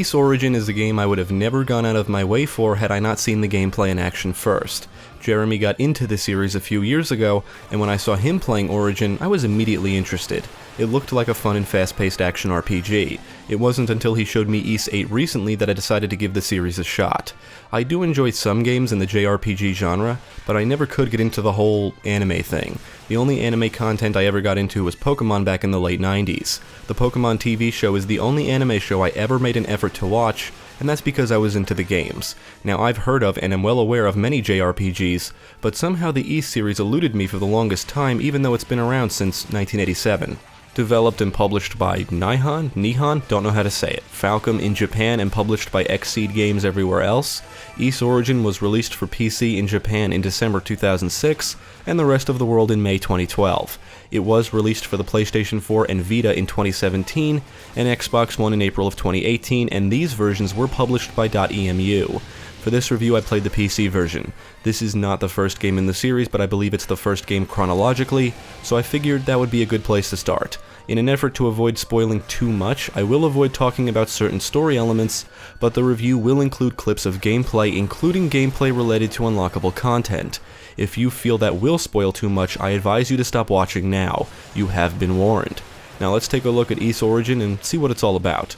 Ys Origin is a game I would have never gone out of my way for had I not seen the gameplay in action first. Jeremy got into the series a few years ago, and when I saw him playing Origin, I was immediately interested. It looked like a fun and fast-paced action RPG. It wasn't until he showed me Ys 8 recently that I decided to give the series a shot. I do enjoy some games in the JRPG genre, but I never could get into the whole anime thing. The only anime content I ever got into was Pokemon back in the late 90s. The Pokemon TV show is the only anime show I ever made an effort to watch, and that's because I was into the games. Now, I've heard of and am well aware of many JRPGs, but somehow the Ys series eluded me for the longest time, even though it's been around since 1987. Developed and published by Nihon, don't know how to say it, Falcom in Japan and published by Xseed Games everywhere else, Ys Origin was released for PC in Japan in December 2006, and the rest of the world in May 2012. It was released for the PlayStation 4 and Vita in 2017, and Xbox One in April of 2018, and these versions were published by .emu. For this review, I played the PC version. This is not the first game in the series, but I believe it's the first game chronologically, so I figured that would be a good place to start. In an effort to avoid spoiling too much, I will avoid talking about certain story elements, but the review will include clips of gameplay, including gameplay related to unlockable content. If you feel that will spoil too much, I advise you to stop watching now. You have been warned. Now let's take a look at Ys Origin and see what it's all about.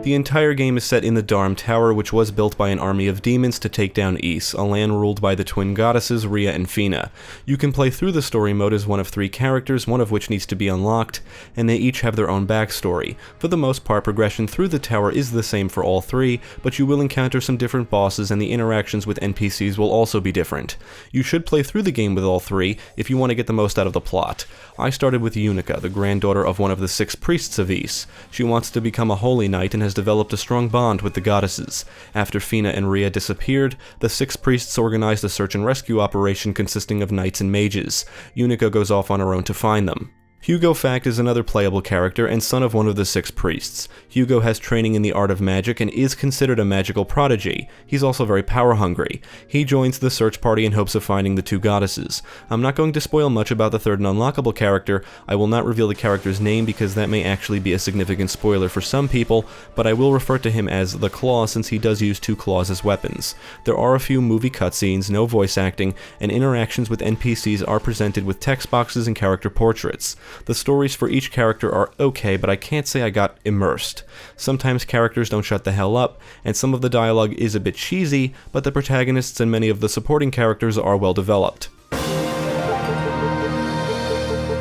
The entire game is set in the Dharm Tower, which was built by an army of demons to take down Ys, a land ruled by the twin goddesses Rhea and Fina. You can play through the story mode as one of 3 characters, one of which needs to be unlocked, and they each have their own backstory. For the most part, progression through the tower is the same for all 3, but you will encounter some different bosses and the interactions with NPCs will also be different. You should play through the game with all 3 if you want to get the most out of the plot. I started with Unica, the granddaughter of one of the 6 priests of Ys. She wants to become a holy knight and has developed a strong bond with the goddesses. After Fina and Rhea disappeared, the 6 priests organized a search and rescue operation consisting of knights and mages. Unica goes off on her own to find them. Hugo Fact is another playable character and son of one of the 6 priests. Hugo has training in the art of magic and is considered a magical prodigy. He's also very power-hungry. He joins the search party in hopes of finding the 2 goddesses. I'm not going to spoil much about the third and unlockable character. I will not reveal the character's name because that may actually be a significant spoiler for some people, but I will refer to him as the Claw since he does use 2 claws as weapons. There are a few movie cutscenes, no voice acting, and interactions with NPCs are presented with text boxes and character portraits. The stories for each character are okay, but I can't say I got immersed. Sometimes characters don't shut the hell up, and some of the dialogue is a bit cheesy, but the protagonists and many of the supporting characters are well developed.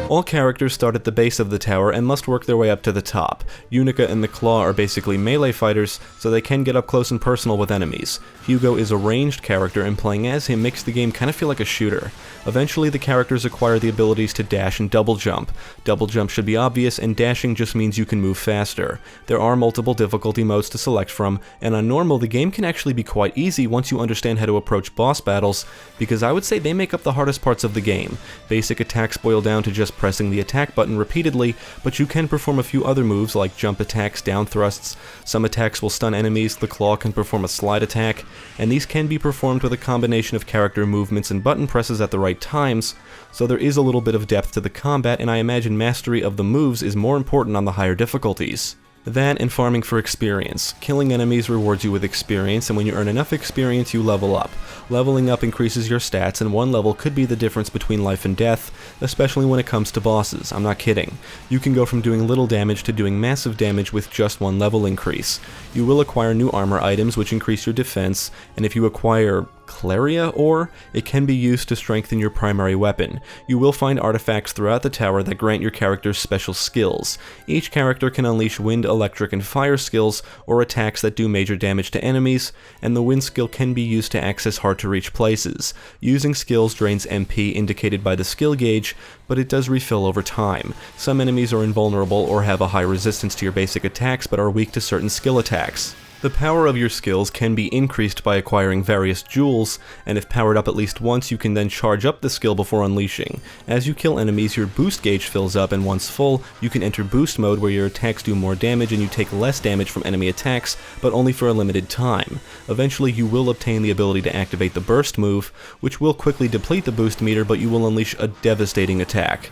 All characters start at the base of the tower and must work their way up to the top. Unica and the Claw are basically melee fighters, so they can get up close and personal with enemies. Hugo is a ranged character, and playing as him makes the game kind of feel like a shooter. Eventually, the characters acquire the abilities to dash and double jump. Double jump should be obvious, and dashing just means you can move faster. There are multiple difficulty modes to select from, and on normal, the game can actually be quite easy once you understand how to approach boss battles, because I would say they make up the hardest parts of the game. Basic attacks boil down to just pressing the attack button repeatedly, but you can perform a few other moves like jump attacks, down thrusts. Some attacks will stun enemies, the Claw can perform a slide attack, and these can be performed with a combination of character movements and button presses at the right times, so there is a little bit of depth to the combat, and I imagine mastery of the moves is more important on the higher difficulties. That and farming for experience. Killing enemies rewards you with experience, and when you earn enough experience, you level up. Leveling up increases your stats, and one level could be the difference between life and death, especially when it comes to bosses. I'm not kidding. You can go from doing little damage to doing massive damage with just 1 level increase. You will acquire new armor items which increase your defense, and if you acquire Claria ore, it can be used to strengthen your primary weapon. You will find artifacts throughout the tower that grant your characters special skills. Each character can unleash wind, electric, and fire skills, or attacks that do major damage to enemies, and the wind skill can be used to access hard-to-reach places. Using skills drains MP indicated by the skill gauge, but it does refill over time. Some enemies are invulnerable or have a high resistance to your basic attacks, but are weak to certain skill attacks. The power of your skills can be increased by acquiring various jewels, and if powered up at least once, you can then charge up the skill before unleashing. As you kill enemies, your boost gauge fills up, and once full, you can enter boost mode where your attacks do more damage and you take less damage from enemy attacks, but only for a limited time. Eventually, you will obtain the ability to activate the burst move, which will quickly deplete the boost meter, but you will unleash a devastating attack.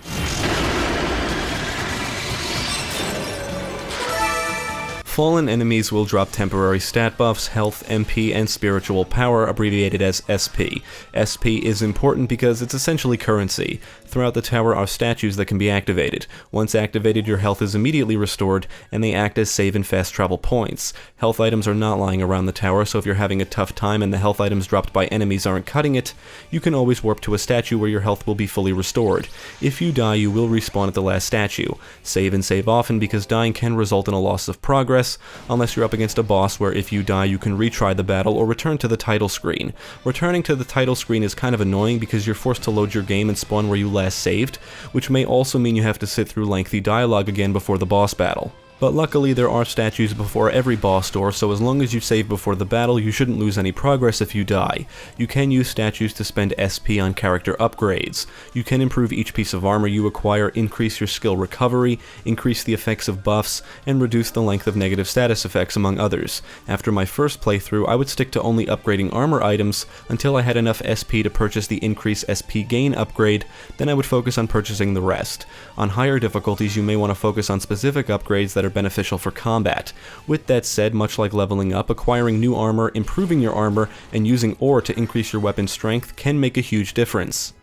Fallen enemies will drop temporary stat buffs, health, MP, and spiritual power, abbreviated as SP. SP is important because it's essentially currency. Throughout the tower are statues that can be activated. Once activated, your health is immediately restored, and they act as save and fast travel points. Health items are not lying around the tower, so if you're having a tough time and the health items dropped by enemies aren't cutting it, you can always warp to a statue where your health will be fully restored. If you die, you will respawn at the last statue. Save and save often because dying can result in a loss of progress, unless you're up against a boss where if you die you can retry the battle or return to the title screen. Returning to the title screen is kind of annoying because you're forced to load your game and spawn where you last saved, which may also mean you have to sit through lengthy dialogue again before the boss battle. But luckily there are statues before every boss door, so as long as you save before the battle, you shouldn't lose any progress if you die. You can use statues to spend SP on character upgrades. You can improve each piece of armor you acquire, increase your skill recovery, increase the effects of buffs, and reduce the length of negative status effects, among others. After my first playthrough, I would stick to only upgrading armor items until I had enough SP to purchase the increase SP gain upgrade, then I would focus on purchasing the rest. On higher difficulties, you may want to focus on specific upgrades that are beneficial for combat. With that said, much like leveling up, acquiring new armor, improving your armor, and using ore to increase your weapon strength can make a huge difference.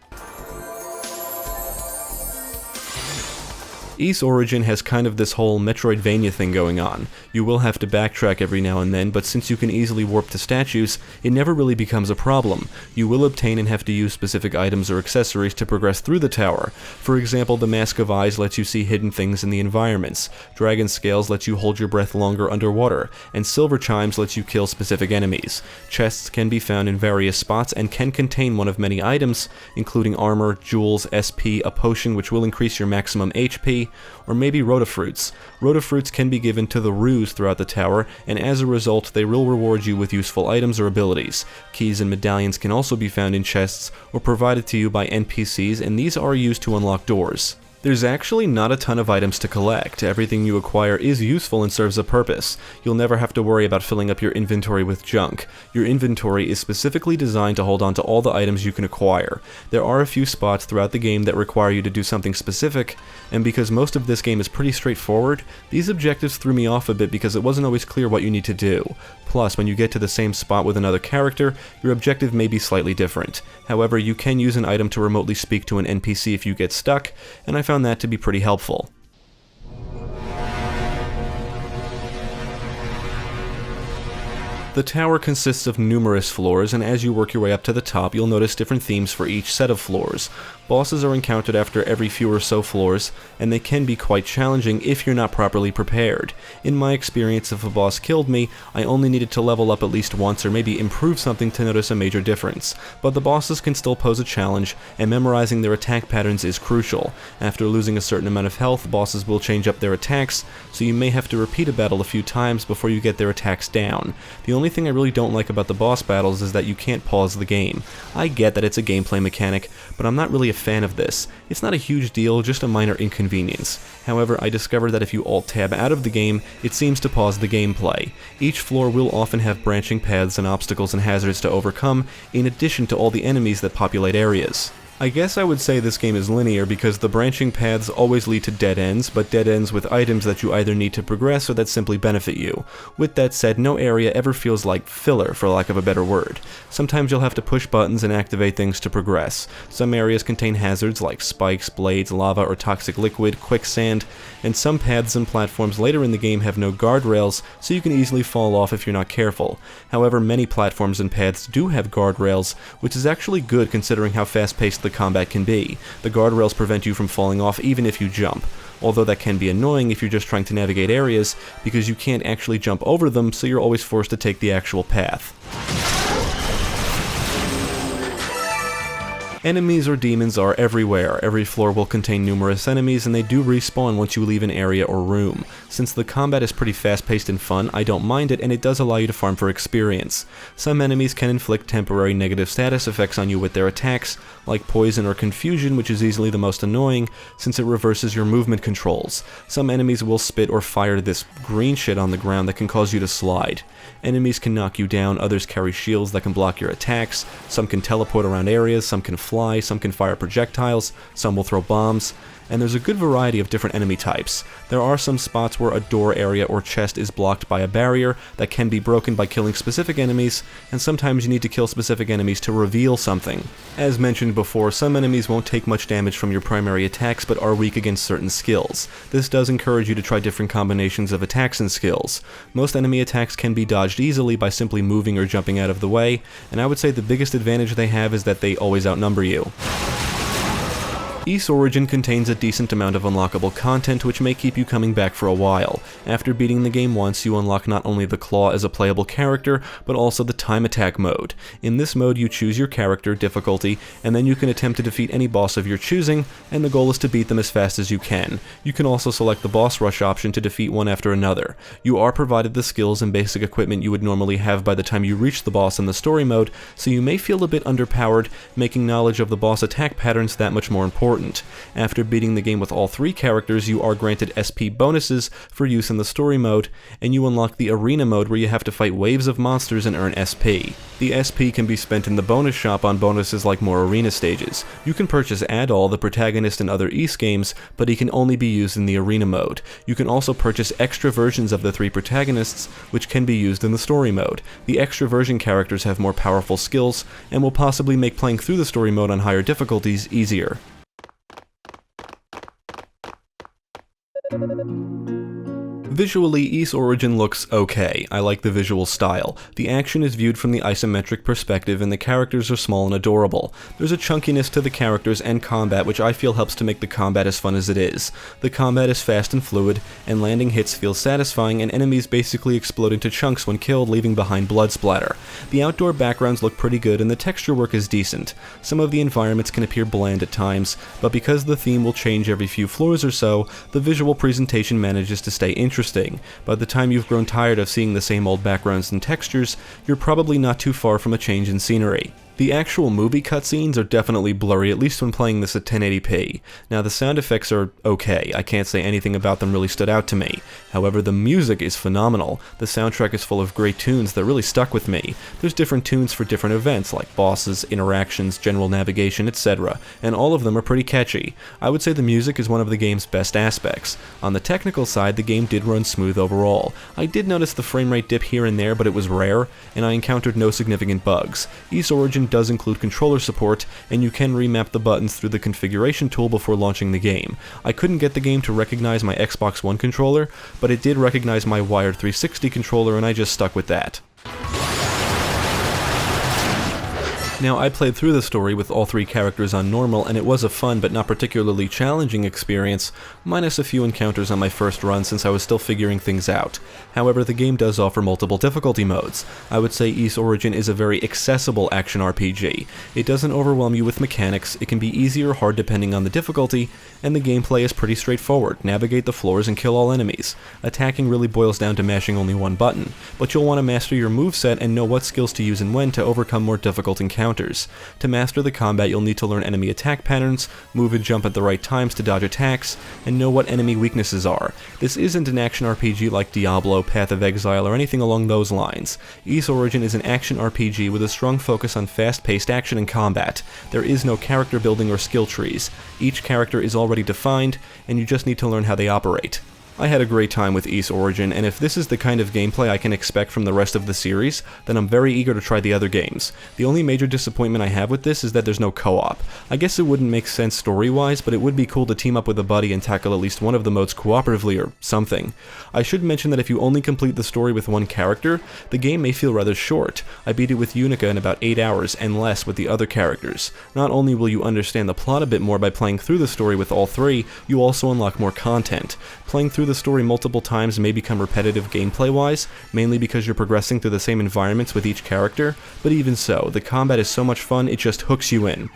Ys Origin has kind of this whole Metroidvania thing going on. You will have to backtrack every now and then, but since you can easily warp to statues, it never really becomes a problem. You will obtain and have to use specific items or accessories to progress through the tower. For example, the Mask of Eyes lets you see hidden things in the environments, Dragon Scales lets you hold your breath longer underwater, and Silver Chimes lets you kill specific enemies. Chests can be found in various spots and can contain one of many items, including armor, jewels, SP, a potion which will increase your maximum HP, or maybe Rotafruits. Rotafruits can be given to the Ruse throughout the tower, and as a result they will reward you with useful items or abilities. Keys and medallions can also be found in chests or provided to you by NPCs, and these are used to unlock doors. There's actually not a ton of items to collect. Everything you acquire is useful and serves a purpose. You'll never have to worry about filling up your inventory with junk. Your inventory is specifically designed to hold on to all the items you can acquire. There are a few spots throughout the game that require you to do something specific, and because most of this game is pretty straightforward, these objectives threw me off a bit because it wasn't always clear what you need to do. Plus, when you get to the same spot with another character, your objective may be slightly different. However, you can use an item to remotely speak to an NPC if you get stuck, and I found that to be pretty helpful. The tower consists of numerous floors, and as you work your way up to the top, you'll notice different themes for each set of floors. Bosses are encountered after every few or so floors, and they can be quite challenging if you're not properly prepared. In my experience, if a boss killed me, I only needed to level up at least once or maybe improve something to notice a major difference. But the bosses can still pose a challenge, and memorizing their attack patterns is crucial. After losing a certain amount of health, bosses will change up their attacks, so you may have to repeat a battle a few times before you get their attacks down. The only thing I really don't like about the boss battles is that you can't pause the game. I get that it's a gameplay mechanic, but I'm not really a fan of this. It's not a huge deal, just a minor inconvenience. However, I discovered that if you Alt-Tab out of the game, it seems to pause the gameplay. Each floor will often have branching paths and obstacles and hazards to overcome, in addition to all the enemies that populate areas. I guess I would say this game is linear because the branching paths always lead to dead ends, but dead ends with items that you either need to progress or that simply benefit you. With that said, no area ever feels like filler, for lack of a better word. Sometimes you'll have to push buttons and activate things to progress. Some areas contain hazards like spikes, blades, lava, or toxic liquid, quicksand, and some paths and platforms later in the game have no guardrails, so you can easily fall off if you're not careful. However, many platforms and paths do have guardrails, which is actually good considering how fast-paced the combat can be. The guardrails prevent you from falling off even if you jump, although that can be annoying if you're just trying to navigate areas because you can't actually jump over them, so you're always forced to take the actual path. Enemies or demons are everywhere. Every floor will contain numerous enemies, and they do respawn once you leave an area or room. Since the combat is pretty fast-paced and fun, I don't mind it, and it does allow you to farm for experience. Some enemies can inflict temporary negative status effects on you with their attacks, like poison or confusion, which is easily the most annoying, since it reverses your movement controls. Some enemies will spit or fire this green shit on the ground that can cause you to slide. Enemies can knock you down, others carry shields that can block your attacks, some can teleport around areas, some can fly, some can fire projectiles, some will throw bombs, and there's a good variety of different enemy types. There are some spots where a door area or chest is blocked by a barrier that can be broken by killing specific enemies, and sometimes you need to kill specific enemies to reveal something. As mentioned before, some enemies won't take much damage from your primary attacks but are weak against certain skills. This does encourage you to try different combinations of attacks and skills. Most enemy attacks can be dodged easily by simply moving or jumping out of the way, and I would say the biggest advantage they have is that they always outnumber you. Ys Origin contains a decent amount of unlockable content which may keep you coming back for a while. After beating the game once, you unlock not only the Claw as a playable character, but also the time attack mode. In this mode you choose your character, difficulty, and then you can attempt to defeat any boss of your choosing, and the goal is to beat them as fast as you can. You can also select the boss rush option to defeat one after another. You are provided the skills and basic equipment you would normally have by the time you reach the boss in the story mode, so you may feel a bit underpowered, making knowledge of the boss attack patterns that much more important. After beating the game with all 3 characters, you are granted SP bonuses for use in the story mode, and you unlock the arena mode where you have to fight waves of monsters and earn SP. The SP can be spent in the bonus shop on bonuses like more arena stages. You can purchase Adol, the protagonist in other Ys games, but he can only be used in the arena mode. You can also purchase extra versions of the 3 protagonists, which can be used in the story mode. The extra version characters have more powerful skills, and will possibly make playing through the story mode on higher difficulties easier. Visually, Ys Origin looks okay. I like the visual style. The action is viewed from the isometric perspective and the characters are small and adorable. There's a chunkiness to the characters and combat which I feel helps to make the combat as fun as it is. The combat is fast and fluid, and landing hits feel satisfying, and enemies basically explode into chunks when killed, leaving behind blood splatter. The outdoor backgrounds look pretty good and the texture work is decent. Some of the environments can appear bland at times, but because the theme will change every few floors or so, the visual presentation manages to stay interesting. By the time you've grown tired of seeing the same old backgrounds and textures, you're probably not too far from a change in scenery. The actual movie cutscenes are definitely blurry, at least when playing this at 1080p. Now the sound effects are okay, I can't say anything about them really stood out to me. However, the music is phenomenal. The soundtrack is full of great tunes that really stuck with me. There's different tunes for different events, like bosses, interactions, general navigation, etc., and all of them are pretty catchy. I would say the music is one of the game's best aspects. On the technical side, the game did run smooth overall. I did notice the frame rate dip here and there, but it was rare, and I encountered no significant bugs. Ys Origin does include controller support, and you can remap the buttons through the configuration tool before launching the game. I couldn't get the game to recognize my Xbox One controller, but it did recognize my wired 360 controller, and I just stuck with that. Now, I played through the story with all 3 characters on normal, and it was a fun but not particularly challenging experience, minus a few encounters on my first run since I was still figuring things out. However, the game does offer multiple difficulty modes. I would say Ys Origin is a very accessible action RPG. It doesn't overwhelm you with mechanics, it can be easy or hard depending on the difficulty, and the gameplay is pretty straightforward. Navigate the floors and kill all enemies. Attacking really boils down to mashing only one button, but you'll want to master your moveset and know what skills to use and when to overcome more difficult encounters. To master the combat, you'll need to learn enemy attack patterns, move and jump at the right times to dodge attacks, and know what enemy weaknesses are. This isn't an action RPG like Diablo, Path of Exile, or anything along those lines. Ys Origin is an action RPG with a strong focus on fast-paced action and combat. There is no character building or skill trees. Each character is already defined, and you just need to learn how they operate. I had a great time with Ys Origin, and if this is the kind of gameplay I can expect from the rest of the series, then I'm very eager to try the other games. The only major disappointment I have with this is that there's no co-op. I guess it wouldn't make sense story-wise, but it would be cool to team up with a buddy and tackle at least one of the modes cooperatively or something. I should mention that if you only complete the story with one character, the game may feel rather short. I beat it with Unica in about 8 hours, and less with the other characters. Not only will you understand the plot a bit more by playing through the story with all 3, you also unlock more content. Playing through the story multiple times may become repetitive gameplay-wise, mainly because you're progressing through the same environments with each character, but even so, the combat is so much fun it just hooks you in.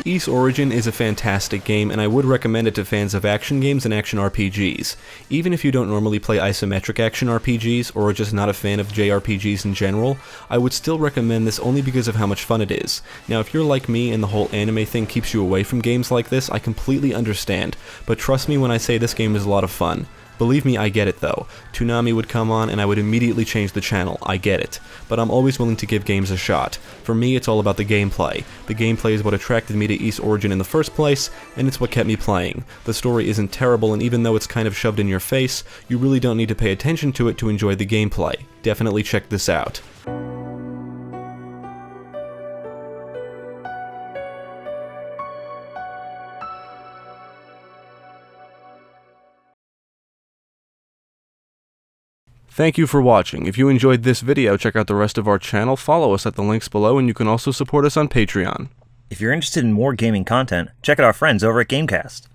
Ys Origin is a fantastic game, and I would recommend it to fans of action games and action RPGs. Even if you don't normally play isometric action RPGs, or are just not a fan of JRPGs in general, I would still recommend this only because of how much fun it is. Now, if you're like me and the whole anime thing keeps you away from games like this, I completely understand, but trust me when I say this game is a lot of fun. Believe me, I get it though. Toonami would come on and I would immediately change the channel, I get it. But I'm always willing to give games a shot. For me, it's all about the gameplay. The gameplay is what attracted me to Ys Origin in the first place, and it's what kept me playing. The story isn't terrible, and even though it's kind of shoved in your face, you really don't need to pay attention to it to enjoy the gameplay. Definitely check this out. Thank you for watching. If you enjoyed this video, check out the rest of our channel, follow us at the links below, and you can also support us on Patreon. If you're interested in more gaming content, check out our friends over at GameCast.